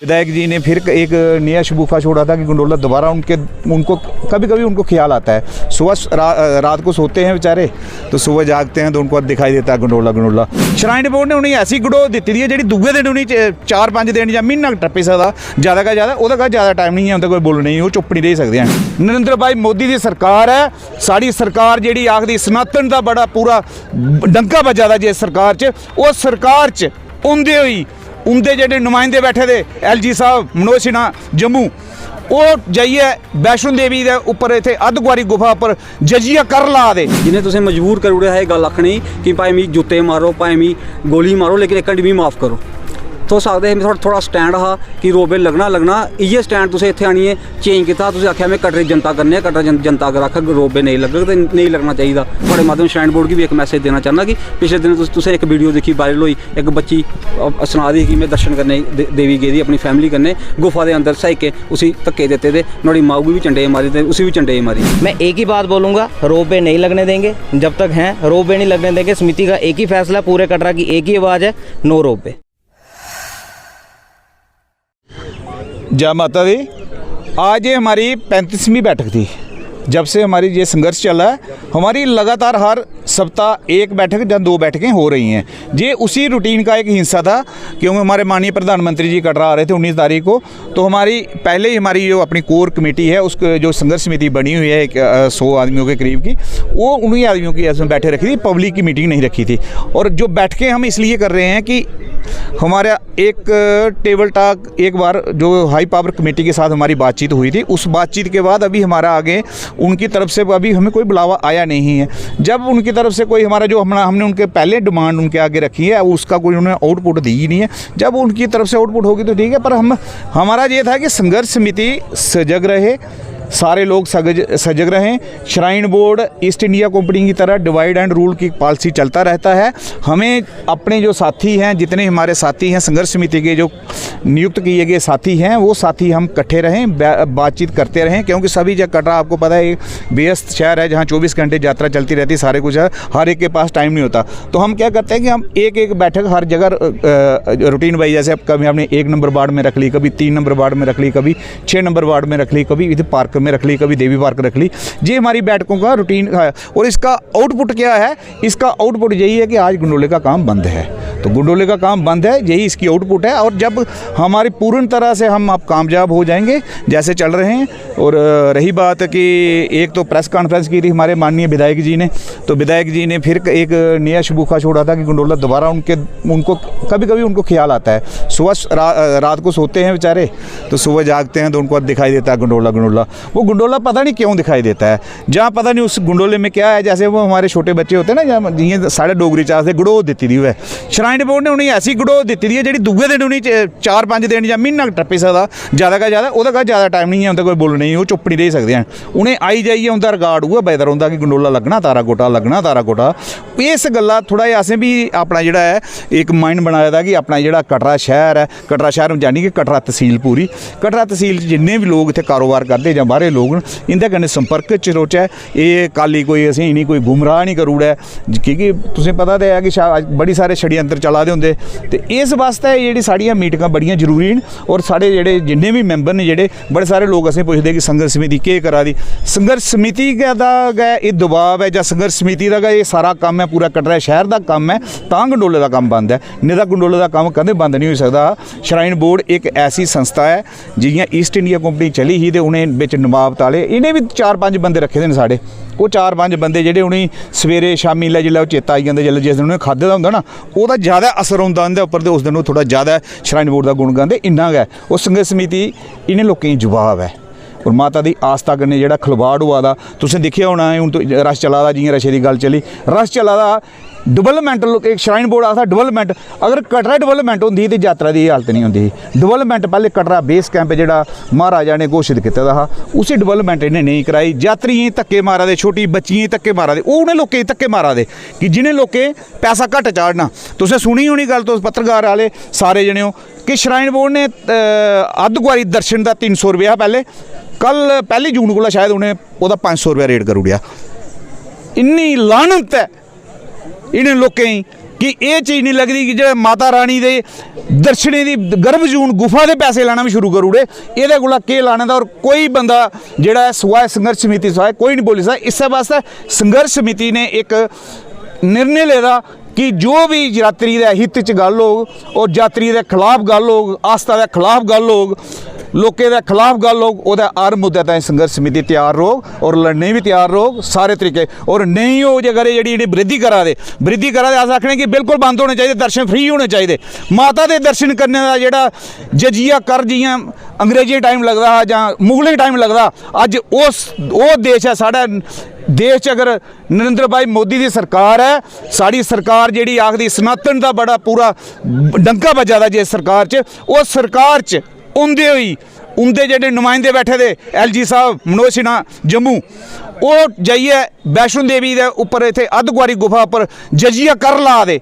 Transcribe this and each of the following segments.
विधायक जी ने फिर एक नया शगुफा छोड़ा था कि गंडोला दोबारा उनको कभी कभी उनको ख्याल आता है। सुबह रात को सोते हैं बेचारे तो सुबह जागते हैं तो उनको दिखाई देता है गंडोला गंडोला। श्राइन बोर्ड ने उन्हें ऐसी गड़ो दी है जी दूजे दिन उन्हें 4-5 दिन या महीना टप्पी सकता ज़्यादा का ज़्यादा वो ज़्यादा टाइम नहीं है उनका कोई बोलना नहीं, वो चुप नहीं रह सकते हैं। नरेंद्र भाई मोदी की सरकार है, साड़ी सरकार जी आखदी सनातन का बड़ा पूरा डंका बजा दा जिस सरकार च, उस सरकार च उंदे हुई उनके जेडे नुमाइंदे बैठे थे LG साहब मनोज सिन्हा जम्मू, वो जाइए वैष्णो देवी के उपर इतने अद्धकुआरी गुफा पर जजिया कर ला दे जिन्हें तुसें मजबूर कर उड़ेआ है गल आखनी कि भाई मी जुत्ते मारो भाई मी गोली मारो लेकिन एक घंटे भी माफ़ करो। तो सकते थोड़ा स्टैंड हा कि रोबे लगना इयै स्टैंड तुसें इत्थे आनिए चेंज किया। तुसें आख्या मैं कटरे जनता करने कटरा जनता अगर आख रोबे नहीं लग्गग तो नहीं लगना चाहिए। बड़े माध्यम श्राइन बोर्ड की भी एक मैसेज देना चाहना कि पिछले दिन तुसें एक वीडियो देखी वायरल हुई, एक बच्ची सना दी कि मैं दर्शन करने देवी गेदी अपनी फैमिली कन्नै गुफा के अंदर सही के उसी धक्के देते थे, नुहाड़ी माऊ भी चंडे मारी थे उसी भी चंडे मारी। मैं एक ही बात बोलूँगा, रोबे नहीं लगने देंगे जब तक हैं, रोबे नहीं लगने देंगे। समिति का एक ही फैसला, पूरे कटरा की एक ही आवाज़ है, नो रोबे। जय माता दी। आज ये हमारी 35वीं बैठक थी। जब से हमारी ये संघर्ष चला है, हमारी लगातार हर सप्ताह एक बैठक या 2 बैठकें हो रही हैं। ये उसी रूटीन का एक हिस्सा था क्योंकि हमारे माननीय प्रधानमंत्री जी कटरा आ रहे थे 19 तारीख को, तो हमारी पहले ही हमारी जो अपनी कोर कमेटी है उसको जो संघर्ष समिति बनी हुई है 100 आदमियों के करीब की, वो उन्हीं आदमियों की इसमें बैठे रखी थी, पब्लिक की मीटिंग नहीं रखी थी। और जो बैठकें हम इसलिए कर रहे हैं कि हमारा एक टेबल टॉक एक बार जो हाई पावर कमेटी के साथ हमारी बातचीत हुई थी, उस बातचीत के बाद अभी हमारा आगे उनकी तरफ से अभी हमें कोई बुलावा आया नहीं है। जब उनकी तरफ से कोई हमारा जो हमने उनके पहले डिमांड उनके आगे रखी है उसका कोई उन्होंने आउटपुट दी ही नहीं है। जब उनकी तरफ से आउटपुट होगी तो ठीक है, पर हमारा ये था कि संघर्ष समिति सजग रहे, सारे लोग सजग रहें। Shrine board east India company की तरह डिवाइड एंड रूल की पॉलिसी चलता रहता है। हमें अपने जो साथी हैं, जितने हमारे साथी हैं संघर्ष समिति के जो नियुक्त किए गए साथी हैं, वो साथी हम इकट्ठे रहें, बातचीत करते रहें, क्योंकि सभी जगह कटरा आपको पता है व्यस्त शहर है जहाँ 24 घंटे यात्रा चलती रहती है, सारे कुछ है, हर एक के पास टाइम नहीं होता। तो हम क्या करते हैं कि हम एक बैठक हर जगह रूटीन वाइज, जैसे कभी हमने 1 नंबर वार्ड में रख ली, कभी 3 नंबर वार्ड में रख ली, कभी 6 नंबर वार्ड में रख ली, कभी इधर पार्क में रख ली, कभी देवी पार्क रख ली। ये हमारी बैठकों का रूटीन है। और इसका आउटपुट क्या है? इसका आउटपुट यही है कि आज गंडोले का काम बंद है, तो गंडोले का काम बंद है, यही इसकी आउटपुट है। और जब हमारी पूर्ण तरह से हम आप कामयाब हो जाएंगे जैसे चल रहे हैं। और रही बात कि एक तो प्रेस कॉन्फ्रेंस की थी हमारे माननीय विधायक जी ने, तो विधायक जी ने फिर एक नया शगुफा छोड़ा था कि गंडोला दोबारा उनको कभी कभी उनको ख्याल आता है। सुबह रात को सोते हैं बेचारे तो सुबह जागते हैं तो उनको दिखाई देता है गंडोला गंडोला। वो गंडोला पता नहीं क्यों दिखाई देता है, जहाँ पता नहीं उस गंडोले में क्या है। जैसे वो हमारे छोटे बच्चे होते हैं ना, जहाँ जियां साढ़े डोगरी चाह से गड़ो दी दी है, श्राइन बोर्ड ने उन्हें ऐसी गड़ो दी है जी दूजे दिन उन्हें 4-5 दिन या महीना टप्पी सकता ज़्यादा का ज़्यादा, वो ज़्यादा टाइम नहीं है उनका कोई बोलना नहीं, वो चुप नहीं रह सकते हैं। उन्हें आई जाइए उनका रिकॉर्ड हुआ बेहतर होंगे कि गंडोला लगना तारा गोटा लगना तारा गोटा। इस गल्ला थोड़ा जिहा असें भी अपना जोड़ा है एक माइंड बनाया था कि अपना जोड़ा कटरा शहर है, कटरा शहर जानी कि कटरा तहसील पूरी, कटरा तहसील जिन्ने भी लोग इतने कारोबार करते या बाहरे लोग इंदे कन्नै संपर्क च रोचै। ये काली कोई असें इन्हीं कोई गुमराह नहीं करी ओड़ै, क्योंकि तुसें पता तो है कि बड़ी सारे षड्यंत्र चला दे होंदे। ते इस वास्ते जेह्ड़ी साड़ियां मीटिंगां बड़ियां जरूरी न। और साढ़े जेह्ड़े जिन्ने भी मैंबर ने जेह्ड़े बड़े सारे लोग असें पुछदे कि संघर्ष समिति केह् करा दी। संघर्ष समिति दा गै एह् दबाव है जां संघर्ष समिति दा गै एह् सारा कम्म है, पूरा कटरा शहर दा कम्म है, तां गंडोले दा कम्म बंद है, नहीं तां गंडोले दा कम्म कदें बंद नहीं हो सकदा। श्राइन बोर्ड एक ऐसी संस्था है जियां ईस्ट इंडिया कंपनी चली ही ते उ'नें बिच नवाब ताले इन्हें भी 4-5 बंदे रखे दे न साढ़े। वो 4-5 बंदे जेह्ड़े उ'नें सवेरे शामी जिसलै चेता आई जंदे, जिस दिन उ'नें खाद्धे दा होंदा ना, ओह्दा ज़्यादा असर होंदा उं'दे उप्पर, ते उस दिन ओह् थोड़ा ज़्यादा श्राइन बोर्ड दा गुण गांदे। इन्ना गै ओह् संघर्ष समिति इन्हें लोकें गी जवाब है। और माता दी आस्था कन्नै जेह्ड़ा खिलवाड़ होआ दा तुसें दिक्खेआ होना है, हून तो रश चला दा, जियां रशे दी गल्ल चली, रश चला दा डेवलपमेंट। एक श्राइन बोर्ड आखदा डेवलपमेंट, अगर कटरा डेवलपमेंट होंदी ते यात्रा दी हालत नहीं होंदी। डेवलपमेंट पैह्ले कटरा बेस कैंप जेह्ड़ा महाराजा ने घोषित कीते दा हा, उसी डेवलपमेंट इन्हें नहीं कराई। यात्रियें धक्के मारा दे, छोटी बच्चियें धक्के मारा दे, उ'नें लोकें धक्के मारा दे कि जिनें लोकें पैसा घट्ट चाढ़ना। तुसें सुनी होनी गल्ल, तुस पत्रकार आह्ले सारे जने हो कि श्राइन बोर्ड ने अद्धकुआरी दर्शन का 300 रुपया पैह्ले, कल 1 जून को शायद उन्हें ओह्दा 500 रुपया रेट करी ओड़ेआ। इन्नी लानत है इन्हें लोकें कि ये चीज़ नहीं लगती कि जो माता रानी दे दर्शनें दी गर्भजून गुफा दे पैसे लाना भी शुरू करी ओड़े। एह्दे कोला केह् लाने दा, और कोई बंदा जेह्ड़ा है सिवाए संघर्ष समिति सिवाए कोई नहीं बोली सकदा। इस्सै वास्ते संघर्ष समिति ने एक निर्णय लेदा कि जो भी यात्री दे हित च गल होग और यात्री दे खिलाफ गल होग, आस्था दे खिलाफ गल होग, लोकें दे खिलाफ गल होग, ओह्दे हर मुद्दे ताईं संघर्ष समिति तैयार रहोग और लड़ने भी तैयार रहोग सारे तरीके। और नहीं हो जेकर जेह्ड़ी विरोधी करा दे अस आखने कि बिल्कुल बंद होने चाहिए, दर्शन फ्री होने चाहिए। माता दे दर्शन करने का जेह्ड़ा जजिया कर जियां अंग्रेजी टाइम लगदा हा जां मुगलें टाइम लगदा, अज्ज ओह् देश है साढ़ा। देश च अगर नरेंद्र भाई मोदी दी सरकार है, साड़ी सरकार जेह्ड़ी आखदी सनातन दा बड़ा पूरा डंका बजा दा जिस सरकार च, उस सरकार च उंदे होई उंदे जेह्ड़े नुमाइंदे बैठे दे LG साहब मनोज सिन्हा जम्मू, ओह् जाइयै वैष्णो देवी दे उप्पर इत्थे अद्धकुआरी गुफा उप्पर जजिया कर ला दे।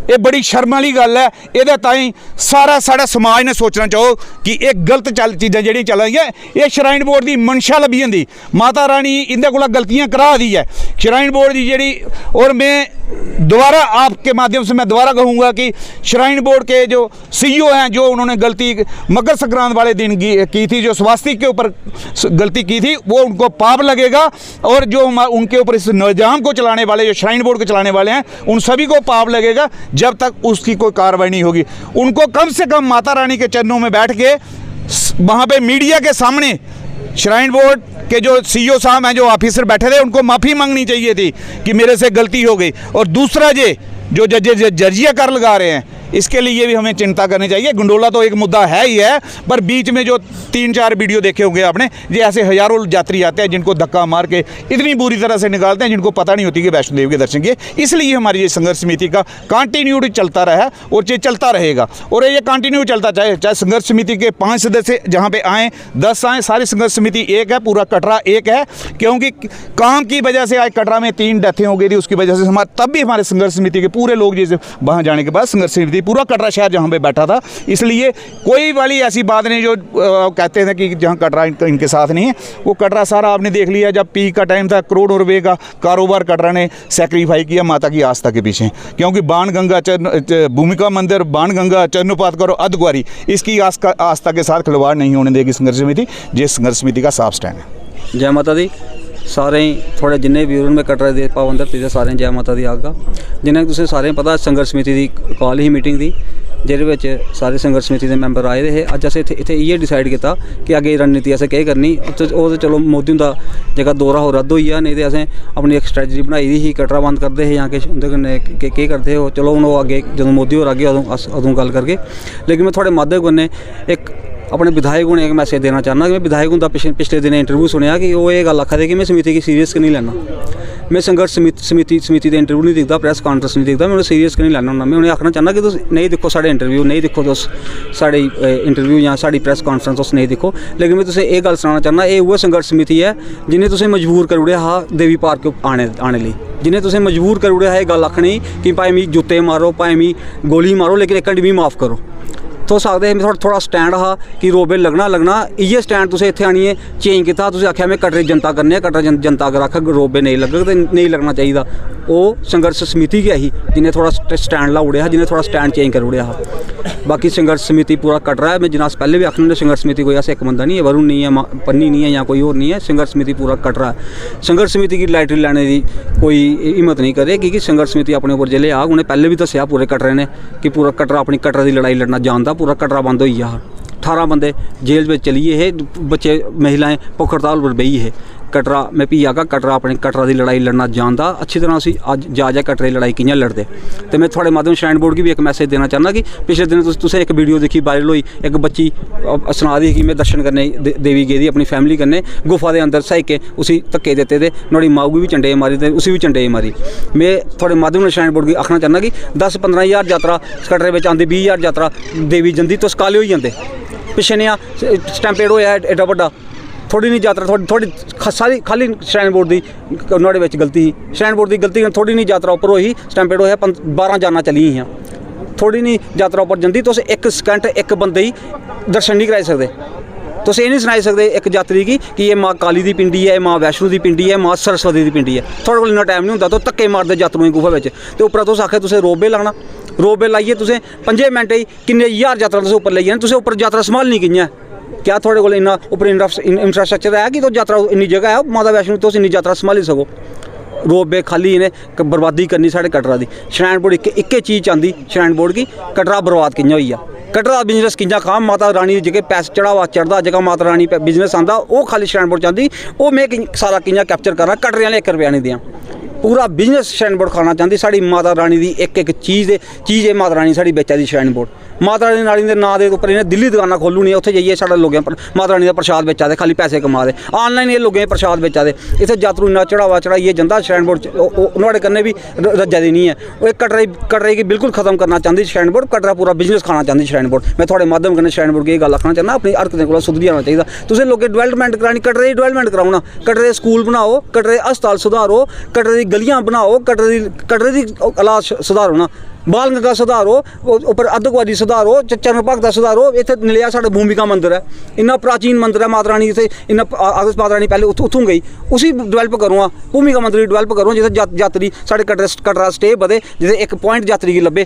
ये बड़ी शर्म वाली गल है। एह्दे ताईं सारा साढ़ा समाज ने सोचना चाहो कि एक गलत चीज़ां जेह्ड़ियां चला दियां, ये श्राइन बोर्ड की मंशा लब्भी जंदी। माता रानी इंदे कोला गलतियां करा दी है श्राइन बोर्ड की जेह्ड़ी। और मैं दोबारा आपके माध्यम से मैं दोबारा कहूँगा कि श्राइन बोर्ड के जो CEO हैं, जो उन्होंने गलती मकर संक्रांत वाले दिन की थी, जो स्वास्तिक के ऊपर गलती की थी, वो उनको पाप लगेगा। और जो उनके ऊपर इस निज़ाम को चलाने वाले, जो श्राइन बोर्ड को चलाने वाले हैं, उन सभी को पाप लगेगा जब तक उसकी कोई कार्रवाई नहीं होगी। उनको कम से कम माता रानी के चरणों में बैठ के वहाँ पे मीडिया के सामने श्राइन बोर्ड के जो CEO साहब हैं, जो ऑफिसर बैठे थे, उनको माफ़ी मांगनी चाहिए थी कि मेरे से गलती हो गई। और दूसरा जो जजिया कर लगा रहे हैं, इसके लिए भी हमें चिंता करनी चाहिए। गंडोला तो एक मुद्दा है ही है, पर बीच में जो 3-4 वीडियो देखे होंगे आपने, ये ऐसे हज़ारों यात्री आते हैं जिनको धक्का मार के इतनी बुरी तरह से निकालते हैं, जिनको पता नहीं होती कि वैष्णो देवी के दर्शन किए। इसलिए हमारी ये संघर्ष समिति का कंटिन्यूड चलता रहा और ये चलता रहेगा। और ये कंटिन्यू चलता चाहे संघर्ष समिति के 5 सदस्य जहाँ पे आएँ, 10 आएँ, सारी संघर्ष समिति एक है, पूरा कटरा एक है। क्योंकि काम की वजह से आज कटरा में 3 डेथें हो गई थी, उसकी वजह से तब भी हमारे संघर्ष समिति के पूरे लोग जैसे वहाँ जाने के बाद संघर्ष समिति पूरा कटरा शहर जहाँ पे बैठा था। इसलिए कोई वाली ऐसी बात नहीं जो कहते हैं कि जहाँ कटरा इनके साथ नहीं है। वो कटरा सारा आपने देख लिया, जब पीक का टाइम था, करोड़ों रुपए का कारोबार कटरा ने सेक्रीफाई किया माता की आस्था के पीछे। क्योंकि बाणगंगा भूमिका मंदिर, बाणगंगा, चरणोपात करो, अद्धकुआरी, इसकी आस्था के साथ खिलवाड़ नहीं होने देगी संघर्ष समिति। जिस संघर्ष समिति का साफ स्टैंड है। जय माता दी। सारे थोड़े जिन्ने भी में कटरा दे पाबंद धरती सारे जय माता दी आगा। जिन्हें तुसें सारें पता संघर्ष समिति की कॉल ही मीटिंग दी, जिहदे विच सारे संघर्ष समिति के मैंबर आए दे हे। अज असें इत्थे इयै डिसाइड किया कि अगे रणनीति असें केह् करनी। ओह् चलो मोदी हुंदा जेह्का दौरा हो रद्द होई गेआ, नहीं तो असें अपनी एक स्ट्रैटजी बनाई दी ही, कटरा बंद करदे हे जां किश उंदे कन्नै केह् करदे हे। चलो हुण ओह् अगे जदों मोदी होर आगे अदों गल करगे। लेकिन मैं थोड़े माध्यम कन्नै एक अपने विधायक होने एक मैसेज देना चाहना कि मैं विधायक होंदा पिछले दिन इंटरव्यू सुनिया कि वो ये गल आखा दे कि मैं समिति की सीरियस नहीं लैना। मैं संघर्ष समिति के इंटरव्यू नहीं दिखता, प्रेस कॉन्फ्रेंस नहीं दिखता, मैं उन्हें सीरियस नहीं लैना होंदा। मैं उन्हें आखना चाहना कि तुम नहीं दिक्खो साढ़े इंटरव्यू, नहीं दिक्खो तुस साढ़े इंटरव्यू या साड़ी प्रेस कॉन्फ्रेंस तुस नहीं दिक्खो। लेकिन मैं तुसें ये गल सनाना चाहना, ये उ'ऐ संघर्ष समिति है जिन्हें तुसें मजबूर करी ओड़ेआ हा देवी पार्क आने लई, जिन्हें तुसें मजबूर करी ओड़ेआ हा ये गल आखनी कि भाई मिगी जुत्ते मारो, भाई मिगी गोली मारो, लेकिन एक घंटे मिगी माफ़ करो। तो सकते थोड़ा स्टैंड हा कि रोबे लगना इयै स्टैंड तुसें इत्थे आनिए चेंज किया। तुसें आख्या मैं कटरे जनता करने, कटरा जनता अगर आख रोबे नहीं लगग तो नहीं लगना चाहिए। वो संघर्ष समिति गै ही जिन्हें थोड़ा स्टैंड ला उड़ेआ, जिन्हें थोड़ा स्टैंड चेंज कर उड़ेआ। बाकी संघर्ष समिति पूरा कटरा है। मैं जिन्ना पहले भी आखने संघर्ष समिति कोई ऐसा एक बंदा नहीं है, वरुण नहीं है, पन्नी नहीं है या कोई और नहीं है। संघर्ष समिति पूरा कटरा है। संघर्ष समिति की लाइटरी लैने की कोई हिम्मत नहीं करे, क्योंकि संघर्ष समिति अपने उपर जिले आग उन्हें पहले भी दसिया पूरे कटरे ने कि पूरा कटरा अपनी कटरा की लड़ाई लड़ना जानता। पूरा कटरा बंद हो गया। 18 बंदे जेल में चलिए है, बच्चे महिलाएं भुख हड़ताल पर बही है। कटरा मैं भी आगा कटरा अपने कटरा की लड़ाई लड़ना जानता अच्छी तरह। असी अज जा कटरे लड़ाई कि'यां लड़दे। तो मैं थोड़े माध्यम श्राइन बोर्ड की भी एक मैसेज देना चाहना कि पिछले दिन तुसें एक वीडियो देखी वायरल हुई, एक बच्ची सना दी कि मैं दर्शन करने देवी गेदी अपनी फैमिली कन्नै, गुफा के अंदर सही के उसी धक्के दिते थे, नुहाड़ी माऊ गी भी झंडे मारी ते उसी भी झंडे मारी। मैं थोड़े माध्यम श्राइन बोर्ड की आखना चाहना कि 10-15 हज़ार यात्रा कटरे में आती, 20 हज़ार यात्रा देवी जंदी, तुस काले होई जंदे। पिछे नेहा स्टैंपेड होया एड्डा बड्डा, थोड़ी नहीं यात्रा थोड़ी सारी खाली श्राइन बोर्ड की नुहाड़े विच गलती ही। श्राइन बोर्ड की गलती थोड़ी नहीं यात्रा उपर होई, स्टैंपेड होया 12 जाना चली ही। थोड़ी नहीं यात्रा उपर जंदी, तुस 1 सेकंड एक बंदे ही दर्शन नहीं कराई सकते। ਤੁਸੀਂ ਇਹ ਨਹੀਂ ਸੁਣਾਈ ਸਕਦੇ ਇੱਕ ਯਾਤਰੀ ਕਿ ਇਹ ਮਾਂ ਕਾਲੀ ਦੀ ਪਿੰਡੀ ਹੈ, ਇਹ ਮਾਂ ਵੈਸ਼ਨੂ ਦੀ ਪਿੰਡੀ ਹੈ, ਮਾਂ ਸਰਸਵਤੀ ਦੀ ਪਿੰਡੀ ਹੈ। ਤੁਹਾਡੇ ਕੋਲ ਇੰਨਾ ਟਾਈਮ ਨਹੀਂ ਹੁੰਦਾ ਤਾਂ ਧੱਕੇ ਮਾਰਦੇ ਯਾਤਰੂ ਦੀ ਗੁਫਾ ਵਿੱਚ ਤੇ ਉੱਪਰ ਤੁਸੀਂ ਆਖਿਆ ਤੁਸੀਂ ਰੋਪਵੇ ਲਾਣਾ। ਰੋਪਵੇ ਲਾਈਏ ਤੁਸੀਂ 5 ਮਿੰਟ ਹੀ ਕਿੰਨੇ ਹਜ਼ਾਰ ਯਾਤਰਾ ਤੁਸੀਂ ਉੱਪਰ ਲਈ ਜਾਂਦੇ, ਤੁਸੀਂ ਉੱਪਰ ਯਾਤਰਾ ਸੰਭਾਲ ਨਹੀਂ ਗਈਆਂ। क्या थोड़े को इन्ना उपर इंफ्रास्ट्रक्चर है कि तो यात्रा इन्नी जगह है माता वैष्णो तुस इन्नी यात्रा संभाली सको। रोपवे खाली इन्हें बर्बादी करनी साढ़े कटरा की। श्राइन बोर्ड इक्के चीज़ चाहती श्राइन बोर्ड की कटरा बर्बाद कि'यां होई आ, कटरा बिजनेस कि'यां खां। माता रानी जेह्के पैसे चढ़ावा चढ़दा जेह्का माता रानी बिजनेस आंदा वो खाली श्राइन बोर्ड चाहती, वो में सारा कि'यां कैप्चर करां, कटरे आह्ले 1 रुपया नहीं देआं। पूरा बिजनेस श्राइन बोर्ड खाना चाहती। साड़ी माता रानी की एक चीज़ है माता रानी साड़ी बेचा दी श्राइन बोर्ड। माता रानी के नाँ के उपर इन्हें दिल्ली दुकाना खोलनी है, उत्थे जाइए साढ़े लोगों माता रानी का प्रसाद बेचा दे, खाली पैसे कमा दे। ऑनलाइन ये लोगों प्रसाद बेचा दे, इत्थे यात्रु इन्ना चढ़ावा चढ़ाइए जंदा श्राइन बोर्ड नुआढ़े कन्नै भी रज्जा दी नहीं है। वो कटरे की बिल्कुल खत्म करना चाहती श्राइन बोर्ड। कटरा पूरा बिजनेस खाना चाहती श्राइन बोर्ड। मैं थोड़े माध्यम कन्नै श्राइन बोर्ड की गल आखना चाहना, अपनी हरकतें कोला सुधरी जाना चाहिए। तुसें लोकें डिवेलपमेंट करानी, कटरे दी डिवेलपमेंट कराओ, कटरे स्कूल बनाओ, कटरे अस्पताल सुधारो, कटरे दी गलियां बनाओ, कटरे दी हालात सुधारो ना, बाल गंगा सुधारो, उपर अद्धकुआरी सुधारो, चरण भगत सुधारो। इत्थे नलिया साढ़े भूमिका मंदिर है, इन्ना प्राचीन मंदिर है माता रानी इत्थे, इन्ना माता रानी पहले उत्थों गई, उसी डिवेल्प करो। भूमिका मंदिर डिवेल्प करो जिसे यात्री साढ़े कटरा स्टे बधे, जिसे एक पॉइंट यात्री की लब्भे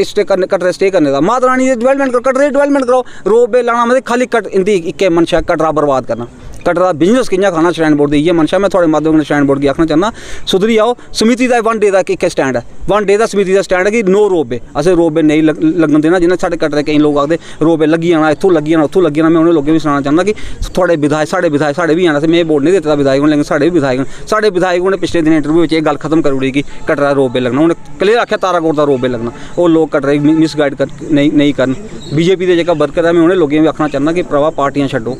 स्टे करने कटरे स्टे करने का। माता रानी की डिवेलपमेंट करो, कटरे डिवेलपमेंट करो। रोपवे लाना मतलब खाली इंदी इक्के मनशा कटरा बर्बाद करना। कटरा बिजनेस कि'यां खाना श्राइन बोर्ड दी इ'यै मनशा। मैं थोड़े माध्यम कन्नै श्राइन बोर्ड की आखना चाहना सुधरी आओ। समिति का 1 डे का एक स्टैंड है, 1 डे का समिति का स्टैंड है कि नो रोपवे। असें रोपवे नहीं लगन देना। जिन्हें साढ़े कटरे कई लोग आखते रोपवे लगी जाना, इत्थों लगी जाना, उत्थों लगी जाना। मैं उन्हें लोगों भी सुनाना चाहना कि थोड़े विधायक साढ़े भी आना से मैं बोर्ड नहीं देता विधायक, लेकिन साढ़े भी विधायक ने पिछले दिन इंटरव्यू में गल खत्म कर उड़ी कि कटरा रोपवे लगना। उन्हें क्लियर आख्या ताराकोट का रोपवे लगना। वो लोग कटरे मिसगाइड नहीं करन। बीजेपी के जो वर्कर है मैं उन्हें लोगों भी आखना चाहना कि भरावा पार्टियां छड्डो,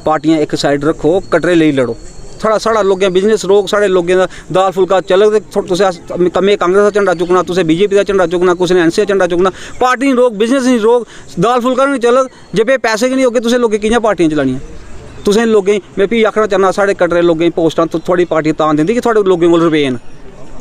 पार्टियां एक साइड रखो, कटरे लिए लड़ो। साढ़ा लोगों बिजनेस रोक, साढ़े लोगों का दाल फुलका चलग तो कमे कांग्रेस का झंडा चुकना, तुसें बीजेपी का झंडा चुकना, कुछ ने एनसी का झंडा चुकना। पार्टी नहीं रोक, बिजनेस नहीं रोक, दाल फुलका नहीं चलग। जब पैसे नहीं होगे तुसें लोगें कि'यां पार्टियां चलानियां। तुसें लोगें मैं भी आखना चाहना साढ़े कटरे लोगें पोस्टां थोड़ी पार्टी तां दिंदी कि थोड़े लोगों कोल रुपये न,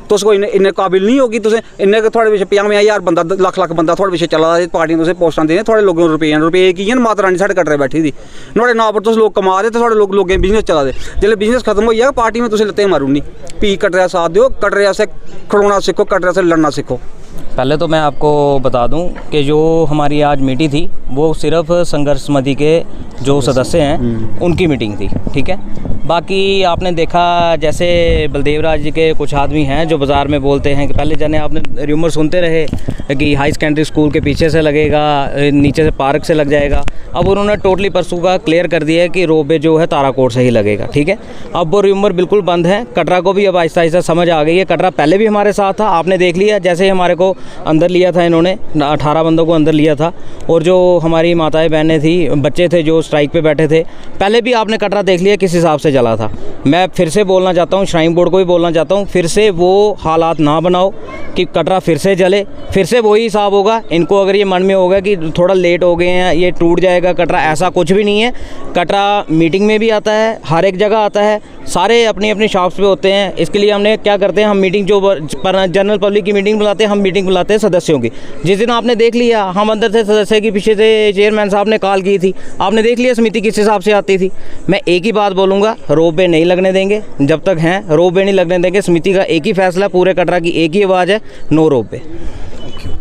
तुस कोई इन्ने काबिल नहीं होगी। तुसें इन्ने थोड़े पिछे 50,000 बंदा लख बंदा थोड़े पिछे चला दा, पार्टियां तुसें पोस्टां देने, थोड़े लोगों रुपये की न माता रानी साढ़े कटरे बैठी दी, नुआढ़े नां पर तुस लोग कमा दे, थोड़े लोगें बिजनेस चला दे। जिसलै बिजनेस खत्म होई जाएगा पार्टी में तुसें लत्ते मारू नहीं। भी कटरे साथ दो, कटरे से खड़ोना सीखो, कटरे से लड़ना सीखो। पहले तो मैं आपको बता दूं कि जो हमारी आज मीटिंग थी वो सिर्फ संघर्ष समिति के जो सदस्य हैं उनकी मीटिंग थी, ठीक है। बाकी आपने देखा जैसे बलदेव राज जी के कुछ आदमी हैं जो बाज़ार में बोलते हैं कि पहले जाने आपने र्यूमर सुनते रहे कि हाई सेकेंडरी स्कूल के पीछे से लगेगा, नीचे से पार्क से लग जाएगा। अब उन्होंने टोटली परसों का क्लियर कर दिया है कि रोपवे जो है ताराकोट से ही लगेगा, ठीक है। अब वो र्यूमर बिल्कुल बंद है। कटरा को भी अब आहिस्ता आहिस्ता समझ आ गई है। कटरा पहले भी हमारे साथ था, आपने देख लिया जैसे ही हमारे को अंदर लिया था इन्होंने 18 बंदों को अंदर लिया था। और जो हमारी माताएं बहनें थी, बच्चे थे जो स्ट्राइक पे बैठे थे, पहले भी आपने कटरा देख लिया किस हिसाब से चला था। मैं फिर से बोलना चाहता हूँ, श्राइन बोर्ड को भी बोलना चाहता हूँ, फिर से वो हालात ना बनाओ कि कटरा फिर से जले, फिर से वही हिसाब होगा। इनको अगर ये मन में होगा कि थोड़ा लेट हो गए हैं, ये टूट जाएगा कटरा, ऐसा कुछ भी नहीं है। कटरा मीटिंग में भी आता है, हर एक जगह आता है, सारे अपनी अपनी शॉप्स पे होते हैं। इसके लिए हमने क्या करते हैं, हम मीटिंग जो जनरल पब्लिक की मीटिंग बुलाते हैं, हम मीटिंग बुलाते हैं सदस्यों की। जिस दिन आपने देख लिया हम अंदर थे, सदस्य के पीछे से चेयरमैन साहब ने कॉल की थी, आपने देख लिया समिति किस हिसाब से आती थी। मैं एक ही बात बोलूँगा, रोपवे नहीं लगने देंगे जब तक हैं, रोपवे नहीं लगने देंगे। समिति का एक ही फैसला, पूरे कटरा की एक ही आवाज़ है, नो रोपवे।